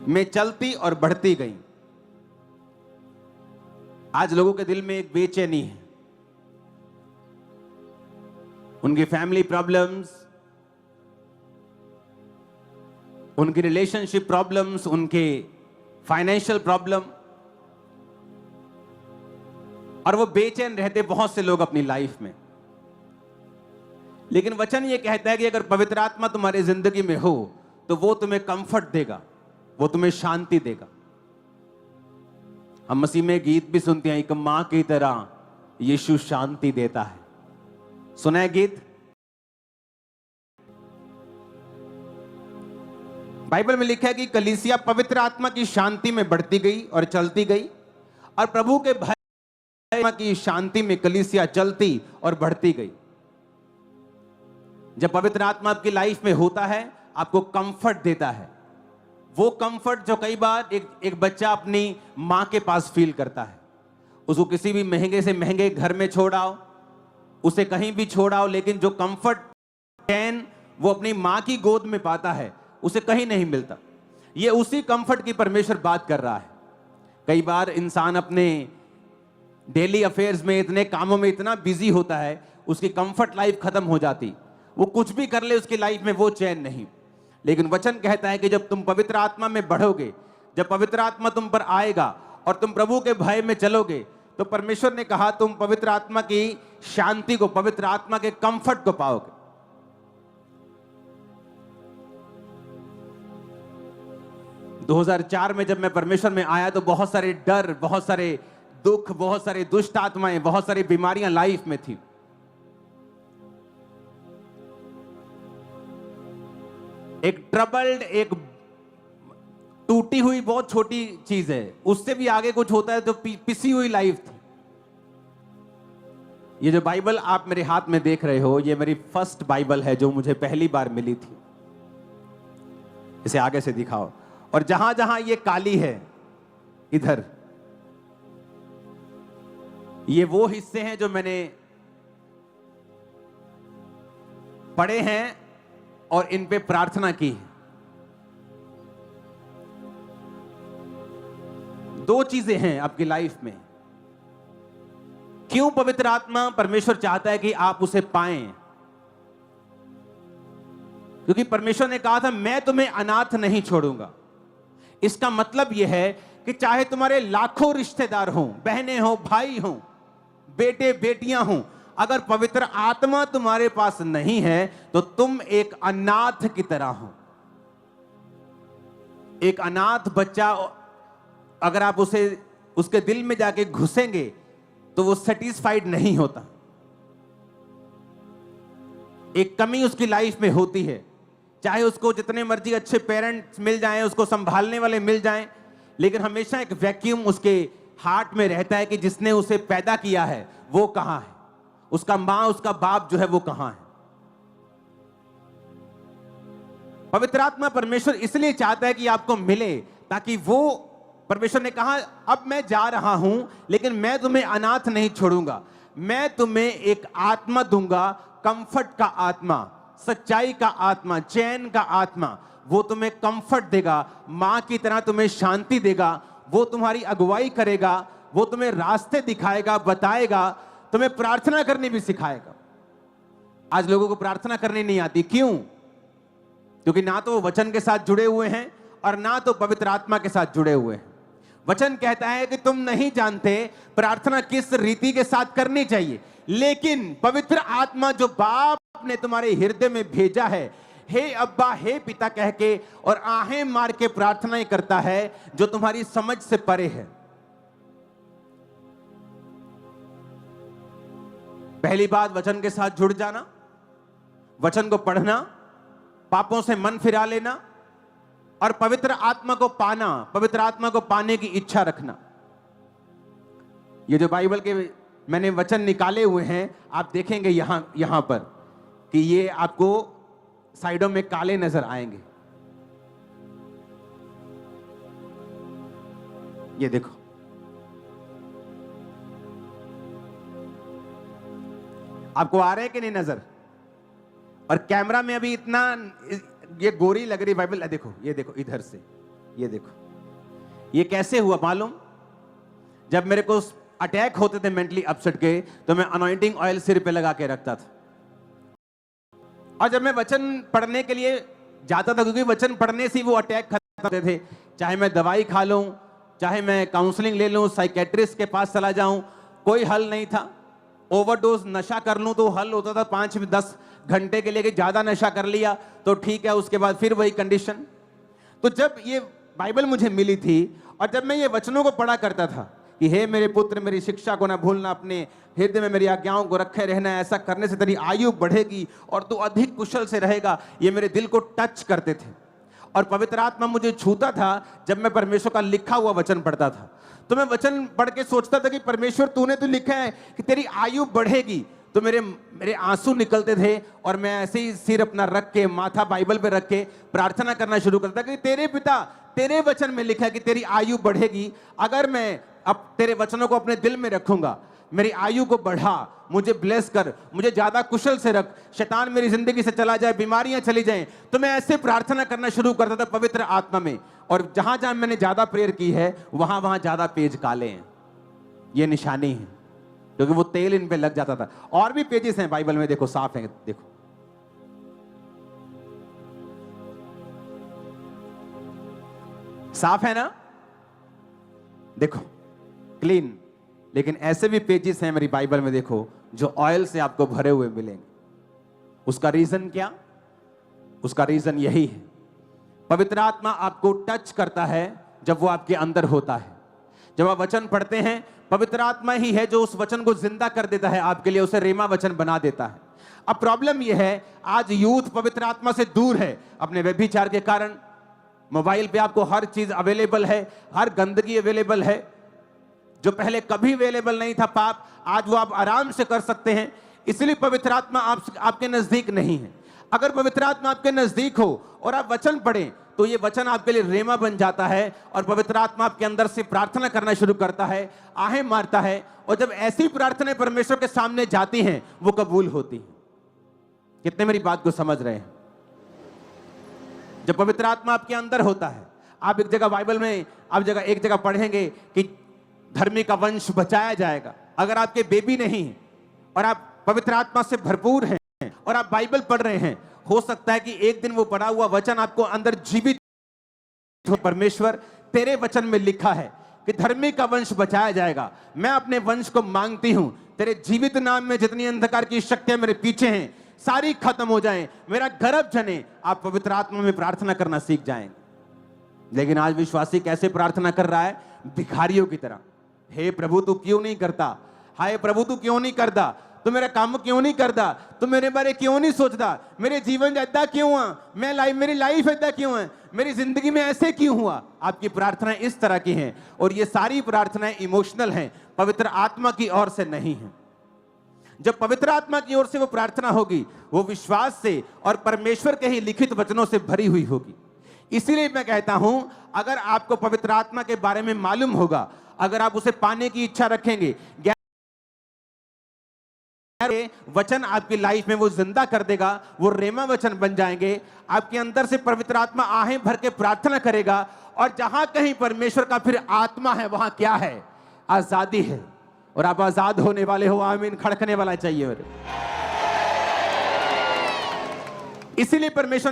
में चलती और बढ़ती गई। आज लोगों के दिल में एक बेचैनी है, उनकी फैमिली प्रॉब्लम्स, उनकी रिलेशनशिप प्रॉब्लम्स, उनके फाइनेंशियल प्रॉब्लम, और वो बेचैन रहते बहुत से लोग अपनी लाइफ में। लेकिन वचन ये कहता है कि अगर पवित्र आत्मा तुम्हारी जिंदगी में हो तो वो तुम्हें कंफर्ट देगा, वो तुम्हें शांति देगा। हम मसीह में गीत भी सुनते हैं, एक मां की तरह यीशु शांति देता है। सुना है गीत? बाइबल में लिखा है कि कलीसिया पवित्र आत्मा की शांति में बढ़ती गई और चलती गई, और प्रभु के भय की शांति में कलीसिया चलती और बढ़ती गई। जब पवित्र आत्मा आपकी लाइफ में होता है, आपको कंफर्ट देता है। वो कंफर्ट जो कई बार एक बच्चा अपनी मां के पास फील करता है। उसको किसी भी महंगे से महंगे घर में छोड़ाओ, उसे कहीं भी छोड़ाओ, लेकिन जो कंफर्ट चैन वो अपनी मां की गोद में पाता है, उसे कहीं नहीं मिलता। ये उसी कंफर्ट की परमेश्वर बात कर रहा है। कई बार इंसान अपने डेली अफेयर्स में, इतने कामों में इतना बिजी होता है, उसकी कंफर्ट लाइफ खत्म हो जाती। वो कुछ भी कर ले, उसकी लाइफ में वो चैन नहीं। लेकिन वचन कहता है कि जब तुम पवित्र आत्मा में बढ़ोगे, जब पवित्र आत्मा तुम पर आएगा और तुम प्रभु के भय में चलोगे, तो परमेश्वर ने कहा तुम पवित्र आत्मा की शांति को, पवित्र आत्मा के कंफर्ट को पाओगे। – 2004 में जब मैं परमेश्वर में आया तो बहुत सारे डर, बहुत सारे दुख, बहुत सारे दुष्ट आत्माएं, बहुत सारी बीमारियां लाइफ में थी। एक ट्रबल्ड, एक टूटी हुई बहुत छोटी चीज है, उससे भी आगे कुछ होता है तो पिसी हुई लाइफ थी। ये जो बाइबल आप मेरे हाथ में देख रहे हो, ये मेरी फर्स्ट बाइबल है जो मुझे पहली बार मिली थी। इसे आगे से दिखाओ। और जहां जहां ये काली है, इधर ये वो हिस्से हैं जो मैंने पढ़े हैं और इन पे प्रार्थना की है। दो चीजें हैं आपकी लाइफ में। क्यों पवित्र आत्मा परमेश्वर चाहता है कि आप उसे पाएं? क्योंकि परमेश्वर ने कहा था मैं तुम्हें अनाथ नहीं छोड़ूंगा। इसका मतलब यह है कि चाहे तुम्हारे लाखों रिश्तेदार हों, बहनें हों, भाई हों, बेटे बेटियां हों, अगर पवित्र आत्मा तुम्हारे पास नहीं है तो तुम एक अनाथ की तरह हो। एक अनाथ बच्चा, अगर आप उसे उसके दिल में जाके घुसेंगे तो वो सेटिस्फाइड नहीं होता। एक कमी उसकी लाइफ में होती है। चाहे उसको जितने मर्जी अच्छे पेरेंट्स मिल जाएं, उसको संभालने वाले मिल जाएं, लेकिन हमेशा एक वैक्यूम उसके हार्ट में रहता है कि जिसने उसे पैदा किया है वो कहां है, उसका मां, उसका बाप जो है वो कहां है। पवित्र आत्मा परमेश्वर इसलिए चाहता है कि आपको मिले, ताकि वो, परमेश्वर ने कहा अब मैं जा रहा हूं लेकिन मैं तुम्हें अनाथ नहीं छोड़ूंगा। मैं तुम्हें एक आत्मा दूंगा, कंफर्ट का आत्मा, सच्चाई का आत्मा, चैन का आत्मा। वो तुम्हें कंफर्ट देगा, मां की तरह तुम्हें शांति देगा। वो तुम्हारी अगुवाई करेगा, वो तुम्हें रास्ते दिखाएगा, बताएगा, तुम्हें प्रार्थना करनी भी सिखाएगा। आज लोगों को प्रार्थना करनी नहीं आती। क्यों? क्योंकि ना तो वो वचन के साथ जुड़े हुए हैं और ना तो पवित्र आत्मा के साथ जुड़े हुए हैं। वचन कहता है कि तुम नहीं जानते प्रार्थना किस रीति के साथ करनी चाहिए, लेकिन पवित्र आत्मा जो बाप ने तुम्हारे हृदय में भेजा है, हे अब्बा, हे पिता कह के और आहें मार के प्रार्थनाएं करता है जो तुम्हारी समझ से परे है। पहली बात, वचन के साथ जुड़ जाना, वचन को पढ़ना, पापों से मन फिरा लेना और पवित्र आत्मा को पाना, पवित्र आत्मा को पाने की इच्छा रखना। ये जो बाइबल के मैंने वचन निकाले हुए हैं, आप देखेंगे यहां पर कि ये आपको साइडों में काले नजर आएंगे। ये देखो, आपको आ रहे हैं कि नहीं नजर? और कैमरा में अभी इतना ये गोरी लग रही बाइबल, देखो, ये देखो इधर से, ये देखो, ये कैसे हुआ मालूम? जब मेरे को अटैक होते थे मेंटली अपसेट के, तो मैं अनॉइंटिंग ऑयल सिर पे लगा के रखता था। और जब मैं वचन पढ़ने के लिए जाता था, क्योंकि वचन पढ़ने से वो अटैक खत्म होते थे, चाहे मैं दवाई खा लूं, चाहे मैं काउंसलिंग ले लूं, साइकेट्रिस्ट के पास चला जाऊं, कोई हल नहीं था। ओवरडोज नशा कर लूं तो हल होता था 5-10 घंटे के लिए, कि ज्यादा नशा कर लिया तो ठीक है, उसके बाद फिर वही कंडीशन। तो जब ये बाइबल मुझे मिली थी और जब मैं ये वचनों को पढ़ा करता था कि हे मेरे पुत्र, मेरी शिक्षा को ना भूलना, अपने हृदय में मेरी आज्ञाओं को रखे रहना, ऐसा करने से तेरी आयु बढ़ेगी और तू अधिक कुशल से रहेगा, ये मेरे दिल को टच करते थे। और पवित्र आत्मा मुझे छूता था जब मैं परमेश्वर का लिखा हुआ वचन पढ़ता था। तो मैं वचन पढ़ के सोचता था कि परमेश्वर तूने तो लिखा है कि तेरी आयु बढ़ेगी। तो मेरे आंसू निकलते थे और मैं ऐसे ही सिर अपना रख के, माथा बाइबल पे रख के प्रार्थना करना शुरू करता कि तेरे पिता, तेरे वचन में लिखा है कि तेरी आयु बढ़ेगी। अगर मैं अब तेरे वचनों को अपने दिल में रखूंगा, मेरी आयु को बढ़ा, मुझे ब्लेस कर, मुझे ज्यादा कुशल से रख, शैतान मेरी जिंदगी से चला जाए, बीमारियां चली जाएं। तो मैं ऐसे प्रार्थना करना शुरू करता था पवित्र आत्मा में। और जहां जहां मैंने ज्यादा प्रेयर की है, वहां वहां ज्यादा पेज काले हैं। ये निशानी है, क्योंकि वो तेल इन पे लग जाता था। और भी पेजेस हैं बाइबल में, देखो साफ है, देखो साफ है ना, देखो क्लीन। लेकिन ऐसे भी पेजेस हैं मेरी बाइबल में, देखो, जो ऑयल से आपको भरे हुए मिलेंगे। उसका रीजन क्या? उसका रीजन यही है, पवित्र आत्मा आपको टच करता है जब वो आपके अंदर होता है। जब आप वचन पढ़ते हैं, पवित्र आत्मा ही है जो उस वचन को जिंदा कर देता है आपके लिए, उसे रेमा वचन बना देता है। अब प्रॉब्लम यह है, आज यूथ पवित्र आत्मा से दूर है अपने व्यभिचार के कारण। मोबाइल पे आपको हर चीज अवेलेबल है, हर गंदगी अवेलेबल है। जो पहले कभी अवेलेबल नहीं था पाप, आज वो आप आराम से कर सकते हैं। इसलिए पवित्र आत्मा आपके नजदीक नहीं है। अगर पवित्र आत्मा आपके नजदीक हो और आप वचन पढ़ें, तो ये वचन आपके लिए रेमा बन जाता है और पवित्र आत्मा आपके अंदर से प्रार्थना करना शुरू करता है, आहें मारता है। और जब ऐसी प्रार्थनाएं परमेश्वर के सामने जाती हैं, वो कबूल होती हैं। कितने मेरी बात को समझ रहे हैं? जब पवित्र आत्मा आपके अंदर होता है, आप एक जगह बाइबल में एक जगह पढ़ेंगे कि धर्मी का वंश बचाया जाएगा। अगर आपके बेबी नहीं है और आप पवित्र आत्मा से भरपूर हैं और आप बाइबल पढ़ रहे हैं, हो सकता है कि एक दिन वो पढ़ा हुआ वचन आपको अंदर जीवित हो। परमेश्वर तेरे वचन में लिखा है कि धर्मी का वंश बचाया जाएगा। मैं अपने वंश को मांगती हूं, तेरे जीवित नाम में जितनी अंधकार की शक्तियां मेरे पीछे हैं, सारी खत्म हो जाएं, मेरा गर्भ जने। आप पवित्र आत्मा में प्रार्थना करना सीख जाएंगे। लेकिन आज विश्वासी कैसे प्रार्थना कर रहा है? भिखारियों की तरह। हे प्रभु तू क्यों नहीं करता? हाय प्रभु तू क्यों नहीं करता? तू मेरा काम क्यों नहीं करता? तू मेरे बारे क्यों नहीं सोचता? मेरे जीवन ऐसा क्यों हुआ? मेरी लाइफ ऐसा क्यों है? मेरी जिंदगी में ऐसे क्यों हुआ? आपकी प्रार्थनाएं इस तरह की हैं और ये सारी प्रार्थनाएं इमोशनल हैं, पवित्र आत्मा की ओर से नहीं है। जब पवित्र आत्मा की ओर से वो प्रार्थना होगी, वो विश्वास से और परमेश्वर के ही लिखित वचनों से भरी हुई होगी। इसीलिए मैं कहता हूं, अगर आपको पवित्र आत्मा के बारे में मालूम होगा, अगर आप उसे पाने की इच्छा रखेंगे, वचन आपकी लाइफ में वो जिंदा कर देगा, वो रेमा वचन बन जाएंगे। आपके अंदर से पवित्र आत्मा आहें भर के प्रार्थना करेगा और जहां कहीं परमेश्वर का फिर आत्मा है, वहां क्या है? आजादी है। और आप आजाद होने वाले हो। आमीन। खड़कने वाला चाहिए। इसीलिए परमेश्वर ने